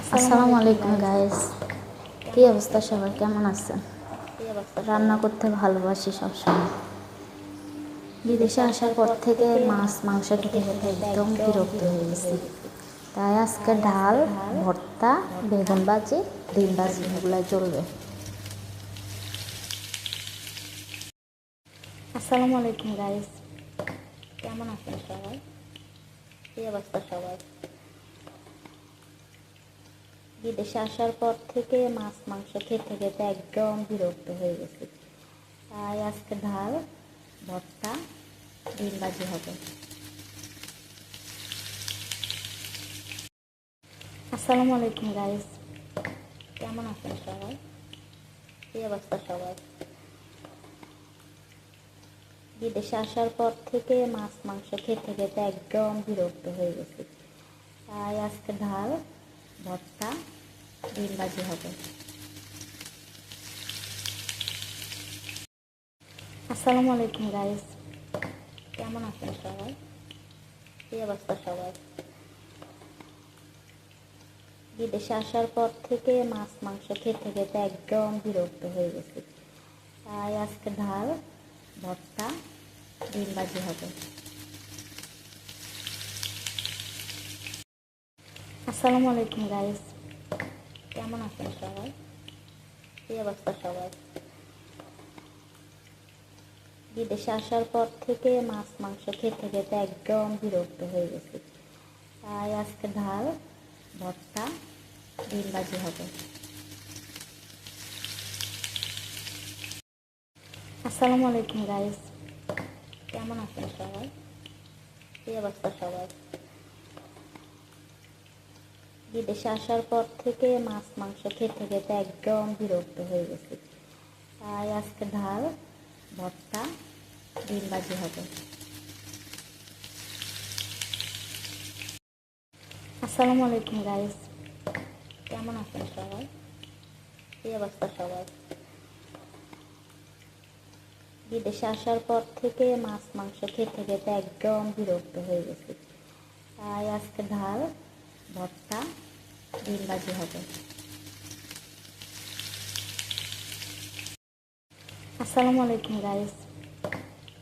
আসসালামু আলাইকুম গাইস, কী অবস্থা? সবাই কেমন আছেন? রান্না করতে ভালোবাসি সবসময়। বিদেশে আসার পর থেকে মাছ মাংস খেতে খেতে একদম বিরক্ত হয়ে গেছি। তাই আজকে ডাল, ভর্তা, বেগুন ভাজি, ডিম ভাজি এগুলাই চলবে। আসসালামু আলাইকুম গাইস, কেমন আছেন সবাই? কী অবস্থা সবাই? বিদেশে আসার পর থেকে মাছ মাংস খেতে খেতে একদম বিরক্ত হয়ে গেছি। তাই আজকে ডাল, ভর্তা, ডিম ভাজি হবে। আসসালামু আলাইকুম গাইস, কেমন আছেন সবাই? কী অবস্থা সবাই? বিদেশে আসার পর থেকে মাছ মাংস খেতে খেতে একদম বিরক্ত হয়ে গেছি। তাই আজকে ডাল, ভর্তা, ডিম ভাজি হবে। আসসালামু আলাইকুম গাইস, কেমন আছেন সবাই? কী অবস্থা সবাই? বিদেশে আসার পর থেকে মাছ মাংস খেতে খেতে একদম বিরক্ত হয়ে গেছি। তাই আজকে ডাল, ভর্তা, ডিম ভাজি হবে। আসসালামু আলাইকুম গাইস, কেমন আছেন সবাই? কী অবস্থা সবাই? বিদেশে আসার পর থেকে মাছ মাংস খেতে খেতে একদম বিরক্ত হয়ে গেছি। তাই আজকে ডাল, ভর্তা, ডিম ভাজি হবে। আসসালামু আলাইকুম গাইস, কেমন আছেন সবাই? কী অবস্থা সবাই? বিদেশে আসার পর থেকে মাছ মাংস খেতে খেতে একদম বিরক্ত হয়ে গেছি। তাই আজকে ডাল, ভর্তা, ডিম ভাজি হবে। আসসালামু আলাইকুম গাইস, কেমন আছেন সবাই? কী অবস্থা সবাই? বিদেশে আসার পর থেকে মাছ মাংস খেতে খেতে একদম বিরক্ত হয়ে গেছি। তাই আজকে ডাল, ভর্তা, ডিম ভাজি হবে। আসসালামু আলাইকুম গাইস,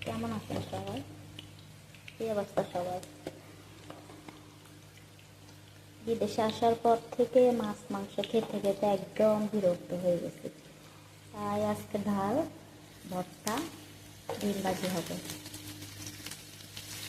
কেমন আছেন সবাই? কী অবস্থা সবাই? বিদেশে আসার পর থেকে মাছ মাংস খেতে খেতে একদম বিরক্ত হয়ে গেছি। তাই আজকে ডাল, ভর্তা, ডিম ভাজি হবে।